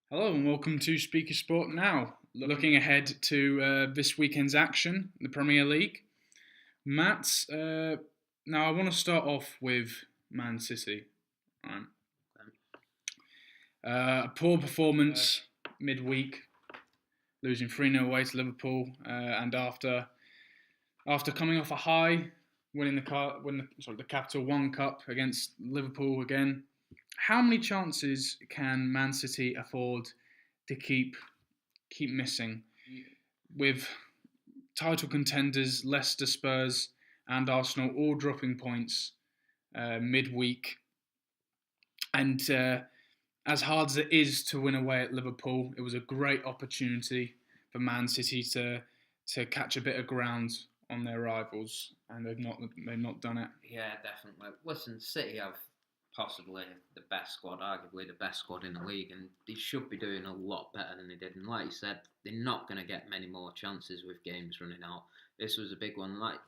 Hello and welcome to Speaker Sport Now. Looking ahead to this weekend's action, the Premier League. Matt, now I want to start off with Man City. Right. A poor performance midweek, losing 3-0 away to Liverpool, and after coming off a high, winning the Capital One Cup against Liverpool again. How many chances can Man City afford to keep missing, with title contenders Leicester, Spurs, and Arsenal all dropping points midweek? And as hard as it is to win away at Liverpool, it was a great opportunity for Man City to catch a bit of ground on their rivals, and they've not done it. Yeah, definitely. Listen, City have possibly the best squad, arguably the best squad in the league, and they should be doing a lot better than they did. And like you said, they're not going to get many more chances with games running out. This was a big one. Like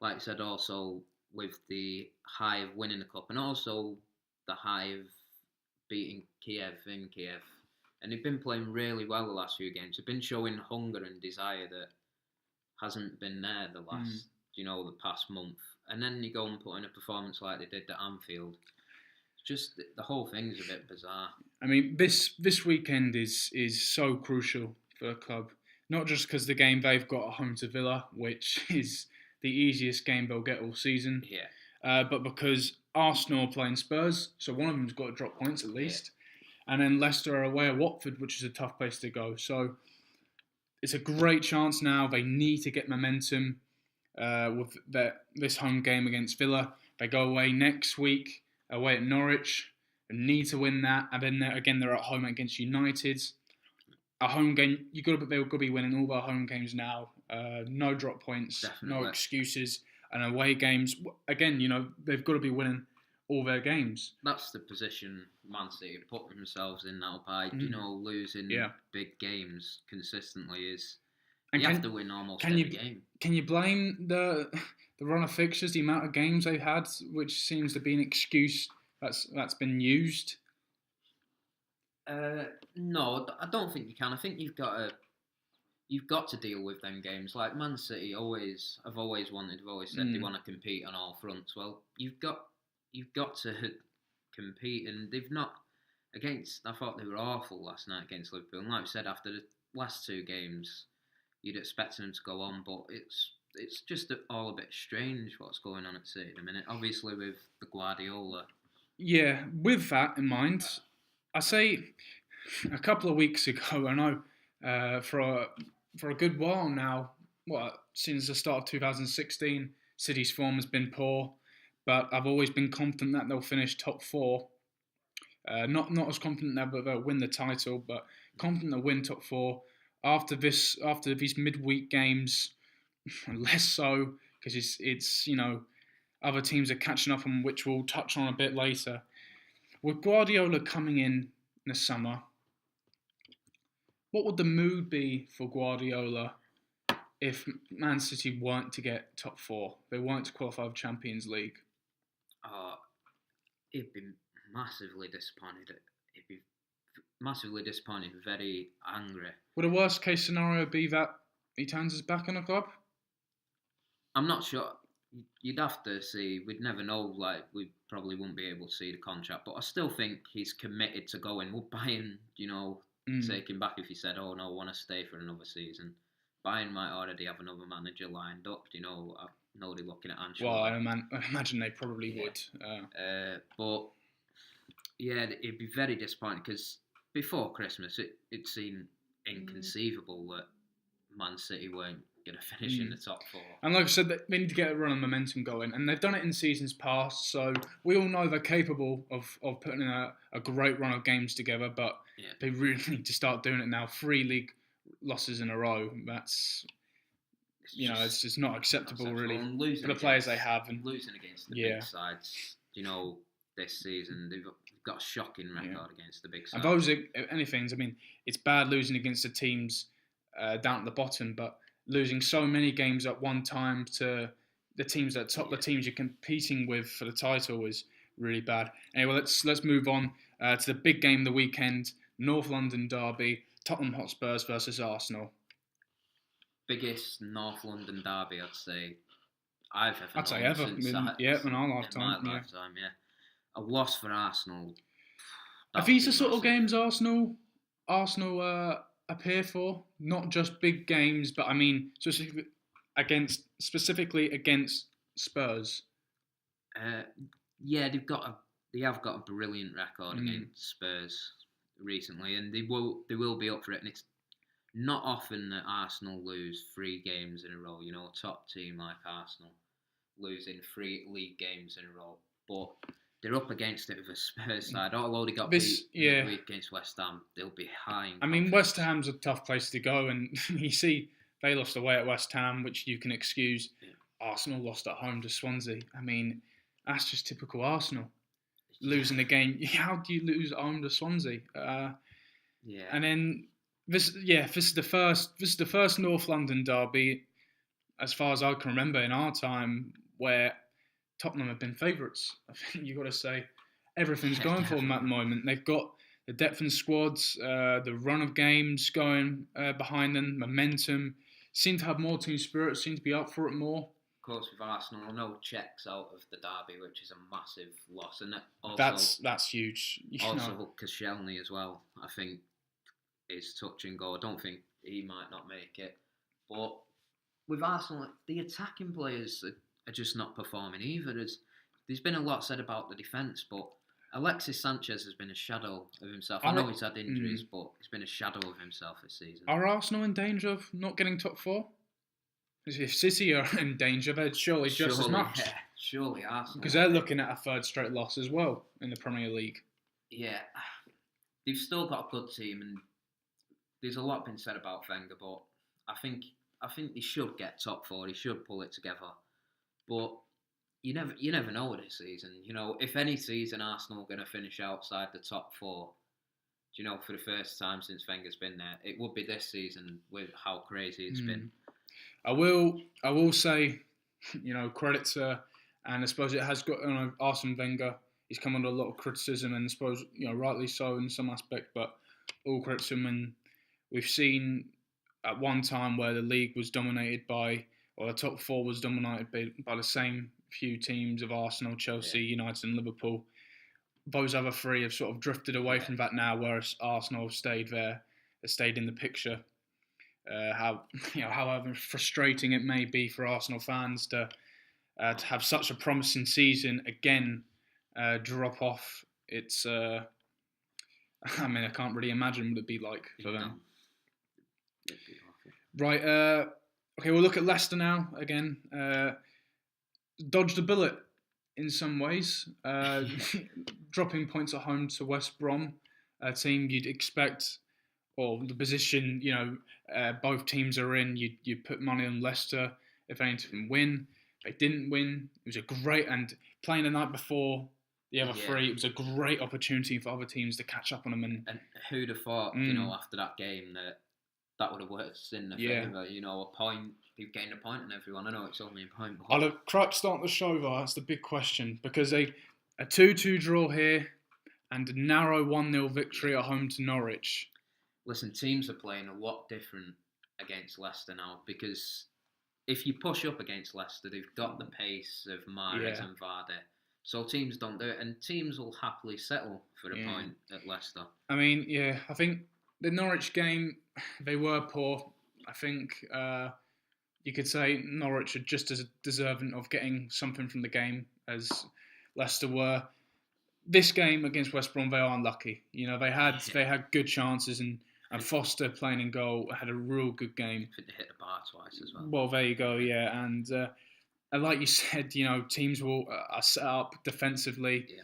you said, also with the high of winning the cup, and also the high of beating Kiev in Kiev. And they've been playing really well the last few games. They've been showing hunger and desire that hasn't been there the past month. And then you go and put in a performance like they did at Anfield. Just the whole thing's a bit bizarre. I mean, this weekend is so crucial for the club. Not just because the game they've got at home to Villa, which is the easiest game they'll get all season. Yeah. But because Arsenal are playing Spurs, so one of them's got to drop points at least. Yeah. And then Leicester are away at Watford, which is a tough place to go. So it's a great chance now. They need to get momentum with this home game against Villa. They go away next week, away at Norwich, and need to win that. And then they're at home against United. A home game, they've got to be winning all their home games now. No drop points, Definitely. No excuses. And away games, again, they've got to be winning all their games. That's the position Man City put themselves in now by, losing big games consistently is... And you have to win almost every game. Can you blame the run of fixtures, the amount of games they've had, which seems to be an excuse that's been used? No, I don't think you can. I think you've got to deal with them games. Like Man City have always said they want to compete on all fronts. Well, you've got to compete, and they've not against. I thought they were awful last night against Liverpool. And like I said, after the last two games, you'd expect them to go on, but it's just all a bit strange what's going on at City at the minute. Obviously with the Guardiola. Yeah, with that in mind, I say a couple of weeks ago, I know for a good while now, since the start of 2016, City's form has been poor, but I've always been confident that they'll finish top four. Not as confident that they'll win the title, but confident they'll win top four. After these midweek games, less so because it's other teams are catching up on, which we'll touch on a bit later. With Guardiola coming in the summer, what would the mood be for Guardiola if Man City weren't to get top four? They weren't to qualify for Champions League. He'd be massively disappointed. He'd be massively disappointed, very angry. Would a worst case scenario be that he turns his back on the club? I'm not sure. You'd have to see. We'd never know. Like, we probably wouldn't be able to see the contract. But I still think he's committed to going. Would Bayern, take him back if he said, "Oh no, I want to stay for another season"? Bayern might already have another manager lined up. I know they're looking at Ancelotti. Well, I imagine they probably would. But yeah, it'd be very disappointing because before Christmas, it seemed inconceivable that Man City weren't going to finish in the top four. And like I said, they need to get a run of momentum going, and they've done it in seasons past, so we all know they're capable of putting in a great run of games together, but they really need to start doing it now. 3 league losses in a row, that's... it's just not acceptable, really, for the players they have. And losing against the big sides, this season, they've got a shocking record against the big sides. And those, if anything, I mean, it's bad losing against the teams down at the bottom, but losing so many games at one time to the teams at the top, the teams you're competing with for the title is really bad. Anyway, let's move on to the big game of the weekend, North London derby, Tottenham Hotspurs versus Arsenal. Biggest North London derby, I'd say, I've ever I'd say known ever. since In our in my lifetime. Yeah. lifetime. Yeah, a loss for Arsenal. Are That would these be the sort of massive. games Arsenal appear for? Not just big games, but I mean specifically against Spurs. Uh, yeah, they have got a brilliant record against Spurs recently, and they will be up for it. And it's not often that Arsenal lose 3 games in a row. You know, a top team like Arsenal losing 3 league games in a row, but they're up against it with a Spurs side. Although they got beat midweek against West Ham, they'll be high in confidence. I mean, West Ham's a tough place to go, and you see they lost away at West Ham, which you can excuse. Yeah. Arsenal lost at home to Swansea. I mean, that's just typical Arsenal. Losing the game. How do you lose at home to Swansea? Yeah. And then this is the first North London derby, as far as I can remember in our time, where Tottenham have been favourites. I think you've got to say everything's going for them at the moment. They've got the depth in squads, the run of games going behind them, momentum. Seem to have more team spirit, seem to be up for it more. Of course, with Arsenal, no checks out of the derby, which is a massive loss, and also that's huge. Also, Koscielny as well, I think, is touch and go. I don't think he might not make it, but with Arsenal, the attacking players are just not performing either. There's been a lot said about the defence, but Alexis Sanchez has been a shadow of himself. I know he's had injuries, but he's been a shadow of himself this season. Are Arsenal in danger of not getting top 4? If City are in danger, they're surely just as much. Yeah, surely Arsenal. Because they're looking at a third straight loss as well in the Premier League. Yeah, they've still got a good team, and there's a lot been said about Wenger, but I think they should get top 4. They should pull it together. But you never know this season. You know, if any season Arsenal are going to finish outside the top 4, you know, for the first time since Wenger's been there, it would be this season with how crazy it's been. I will say, you know, credit to, and I suppose it has got, you know, Arsene Wenger. He's come under a lot of criticism, and I suppose, you know, rightly so in some aspect, but all credit to him. And we've seen at one time where the league was dominated by, or the top 4 was dominated by the same few teams of Arsenal, Chelsea, United and Liverpool. Those other 3 have sort of drifted away from that now, whereas Arsenal have stayed there, have stayed in the picture. However frustrating it may be for Arsenal fans to have such a promising season again drop off, it's I mean, I can't really imagine what it'd be like for them. Right, okay, we'll look at Leicester now again. Dodged a bullet in some ways, dropping points at home to West Brom, a team you'd expect, or the position, you know, both teams are in, you put money on Leicester if any to win. They didn't win. It was a great, and playing the night before the other 3, it was a great opportunity for other teams to catch up on them. And who'd have thought, you know, after that game that would have worked in their favour. You know, a point, they've gained a point on everyone. I know it's only a point. Are the crap starting to show though? That's the big question, because a 2-2 draw here and a narrow 1-0 victory at home to Norwich. Listen, teams are playing a lot different against Leicester now, because if you push up against Leicester, they've got the pace of Mahrez and Vardy. So teams don't do it, and teams will happily settle for a point at Leicester. I mean, I think the Norwich game, they were poor. I think you could say Norwich are just as deserving of getting something from the game as Leicester were. This game against West Brom, they are unlucky. You know, they had good chances, and Foster playing in goal had a real good game. I think they hit the bar twice as well. Well, there you go, and like you said, you know, teams are set up defensively. Yeah.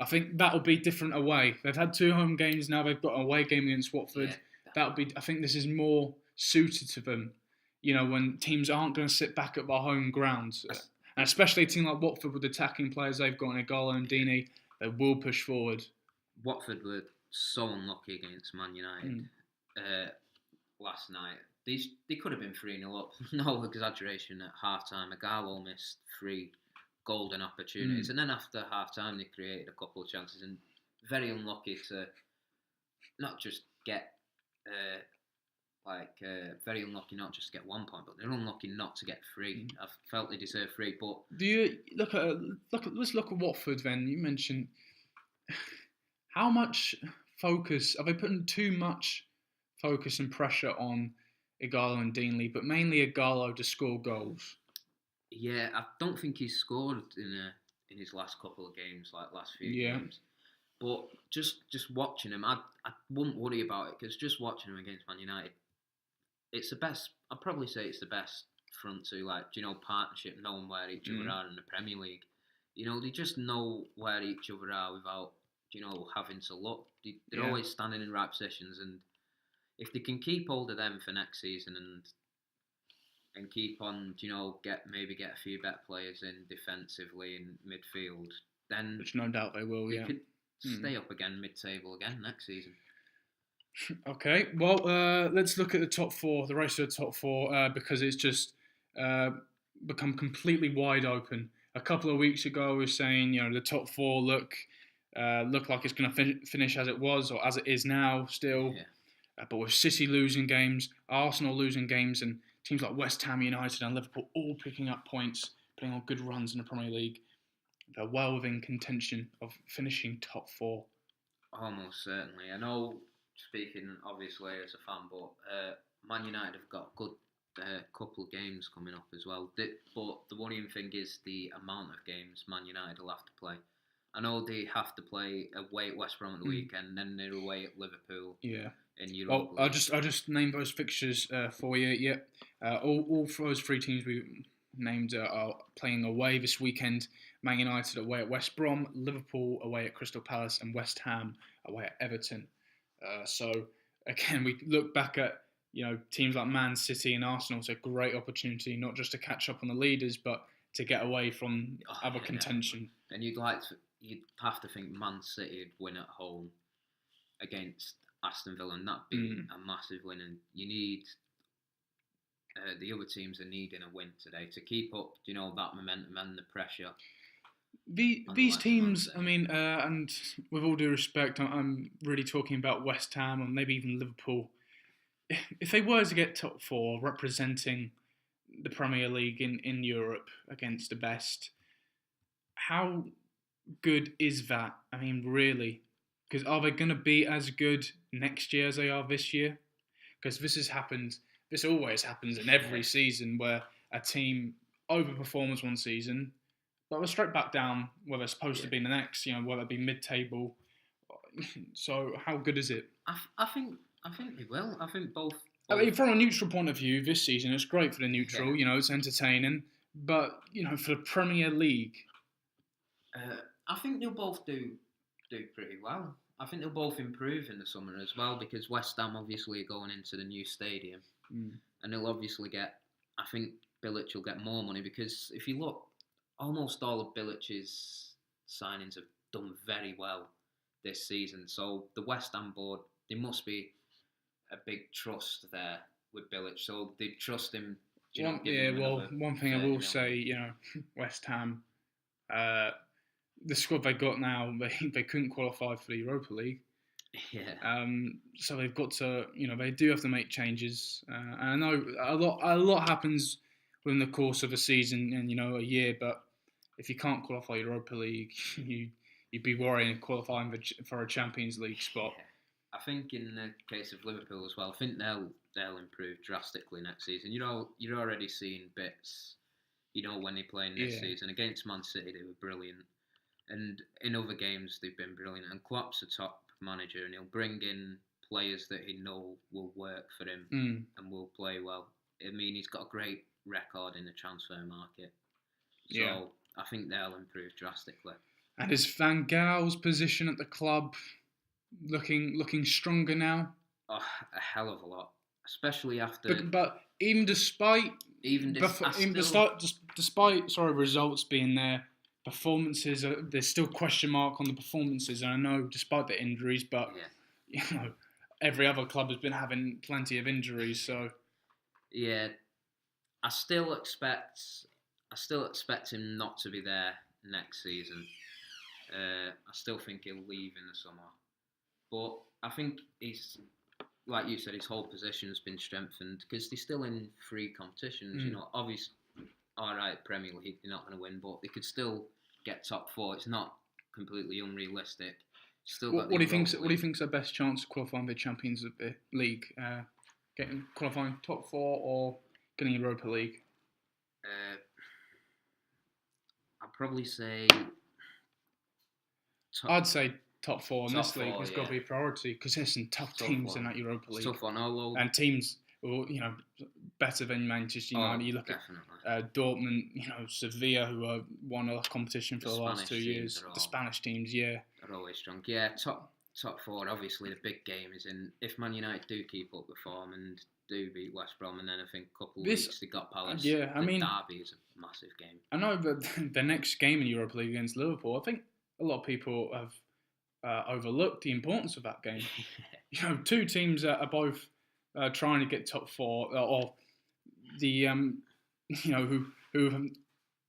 I think that'll be different away. They've had 2 home games now. They've got an away game against Watford. That'll be. I think this is more suited to them. You know, when teams aren't going to sit back at their home grounds, and especially a team like Watford with attacking players they've got in Igalo and Dini, they will push forward. Watford were so unlucky against Man United last night. They could have been 3-0 up. No exaggeration at half-time. Igalo missed 3 golden opportunities. And then after half-time, they created a couple of chances. And very unlucky to not just get very unlucky not just to get 1 point, but they're unlucky not to get 3. I felt they deserve 3, but Do you let's look at Watford then? You mentioned how much focus are they putting too much focus and pressure on Igalo and Deanley, but mainly Igalo to score goals. yeah, I don't think he's scored in his last couple of games, like last few games. But just watching him, I wouldn't worry about it because just watching him against Man United, it's the best. I'd probably say it's the best front two, partnership, knowing where each other are in the Premier League. They just know where each other are without, having to look. They're always standing in right positions, and if they can keep hold of them for next season and keep on, get a few better players in defensively in midfield, then which no doubt they will. They could stay up again, mid-table again next season. Okay, well, let's look at the top 4, the race to the top 4, because it's just become completely wide open. A couple of weeks ago, we were saying, the top 4 look like it's going to finish as it was or as it is now still. Yeah. But with City losing games, Arsenal losing games, and teams like West Ham United and Liverpool all picking up points, putting on good runs in the Premier League, they're well within contention of finishing top 4. Almost certainly. I know, speaking obviously as a fan, but Man United have got a good couple of games coming up as well. But the worrying thing is the amount of games Man United will have to play. I know they have to play away at West Brom at the weekend, then they're away at Liverpool. Yeah. In Europe. Well, I'll just name those fixtures for you. Yep. All those 3 teams we named are playing away this weekend. Man United away at West Brom, Liverpool away at Crystal Palace, and West Ham away at Everton. So again, we look back at teams like Man City and Arsenal. It's a great opportunity not just to catch up on the leaders, but to get away from other contention. And you'd have to think Man City would win at home against Aston Villa, and that'd be a massive win. And you need the other teams are needing a win today to keep up, that momentum and the pressure. These teams, I mean, and with all due respect, I'm really talking about West Ham and maybe even Liverpool. If they were to get top 4 representing the Premier League in Europe against the best, how good is that? I mean, really? Because are they going to be as good next year as they are this year? Because this always happens in every season where a team overperforms one season, but we're straight back down where they're supposed to be in the next, whether it be mid-table. So how good is it? I think they will. I think both. I mean, from a neutral point of view, this season it's great for the neutral. It's entertaining, but for the Premier League, I think they'll both do pretty well. I think they'll both improve in the summer as well because West Ham obviously are going into the new stadium, and they'll obviously get. I think Bilic will get more money because if you look, almost all of Bilic's signings have done very well this season. So the West Ham board, there must be a big trust there with Bilic. So they trust him. One thing I will say, West Ham. The squad they got now, they couldn't qualify for the Europa League. Yeah. So they've got to, they do have to make changes. And I know a lot happens within the course of a season and a year. But if you can't qualify Europa League, you'd be worrying qualifying for a Champions League spot. Yeah. I think in the case of Liverpool as well, I think they'll improve drastically next season. You're already seeing bits. When they play in this season against Man City, they were brilliant. And in other games, they've been brilliant. And Klopp's a top manager, and he'll bring in players that he know will work for him and will play well. I mean, he's got a great record in the transfer market. So I think they'll improve drastically. And is Van Gaal's position at the club looking stronger now? Oh, a hell of a lot. Especially after... But even despite results being there, performances there's still question mark on the performances, and I know despite the injuries, but every other club has been having plenty of injuries. So I still expect him not to be there next season. I still think he'll leave in the summer, but I think he's, like you said, his whole position has been strengthened because they're still in 3 competitions. You know, obviously, all right, Premier League, they're not going to win, but they could still get top 4. It's not completely unrealistic. Still got What do you think's the best chance of qualifying for the Champions League? Getting qualifying top 4 or getting Europa League? I'd probably say. I'd say top 4 in this league four, has got to be a priority because there's some tough teams in that Europa League. Tough one, and teams, better than Manchester United. You look at Dortmund, Sevilla, who have won a competition for the last 2 years. The Spanish teams, they're always strong. Yeah, top 4. Obviously, the big game is if Man United do keep up the form and do beat West Brom, and then I think a couple of weeks they got Palace. Yeah, I mean, derby is a massive game. I know that the next game in Europa League against Liverpool, I think a lot of people have overlooked the importance of that game. 2 teams that are both trying to get top 4, or the who have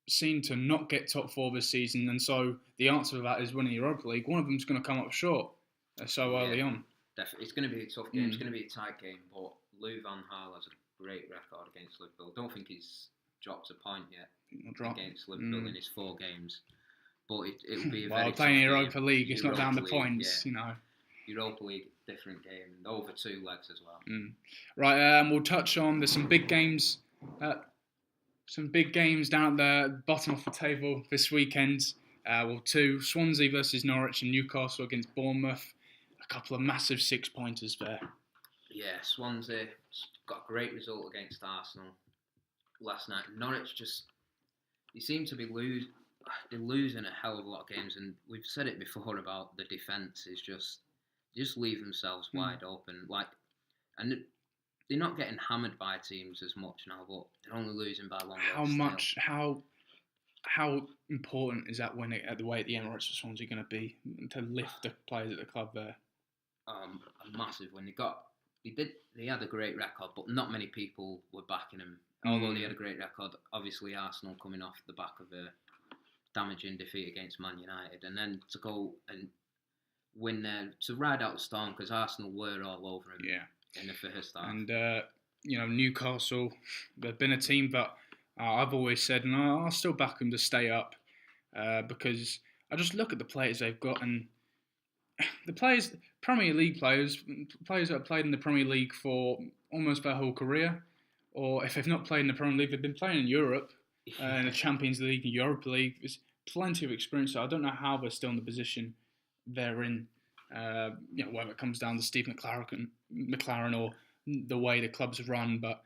seem to not get top 4 this season, and so the answer to that is winning Europa League. One of them's going to come up short so early on. Definitely, it's going to be a tough game. It's going to be a tight game, but Lou Van Gaal has a great record against Liverpool. I don't think he's dropped a point yet against Liverpool in his 4 games. But it will be a very tough playing game. Europa League, it's not down the points, Europa League, different game, over 2 legs as well. Right, we'll touch on, there's some big games down at the bottom of the table this weekend. 2, Swansea versus Norwich and Newcastle against Bournemouth. A couple of massive 6-pointers there. Yeah, Swansea got a great result against Arsenal last night. Norwich they seem to be losing a hell of a lot of games, and we've said it before about the defence is just leave themselves wide open. And they're not getting hammered by teams as much now, but they're only losing by 1 goal. How important is that winning at the way at the Emirates for Swansea going to be to lift the players at the club there? A massive win. They had a great record, but not many people were backing them. Although they had a great record, obviously Arsenal coming off the back of a damaging defeat against Man United, and then to go and win there, to ride out the storm, because Arsenal were all over him in the first half. And Newcastle, they've been a team that I've always said, and I'll still back them to stay up, because I just look at the players they've got, and the players, Premier League players that have played in the Premier League for almost their whole career, or if they've not played in the Premier League, they've been playing in Europe, in the Champions League and Europa League. There's plenty of experience. So I don't know how they're still in the position they're in. Whether it comes down to Steve McLaren or the way the club's run, but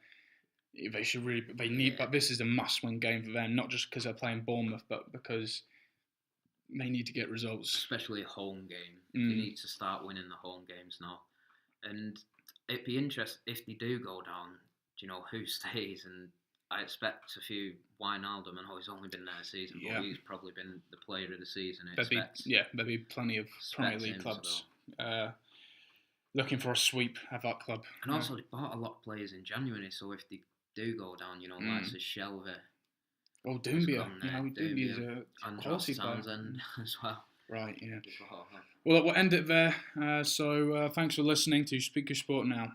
they should really. But this is a must-win game for them, not just because they're playing Bournemouth, but because they need to get results. Especially a home game. They need to start winning the home games now. And it'd be interesting if they do go down. Who stays? And I expect a few Wijnaldum. I know he's only been there a season, but he's probably been the player of the season. There'll be plenty of Premier League clubs looking for a sweep at that club. And also, they bought a lot of players in January, so if they do go down, like Shelvey. Oh, Doumbia. Doumbia's a quality player. As well. Right, yeah. Well, we'll end it there. So thanks for listening to Speak Your Sport Now.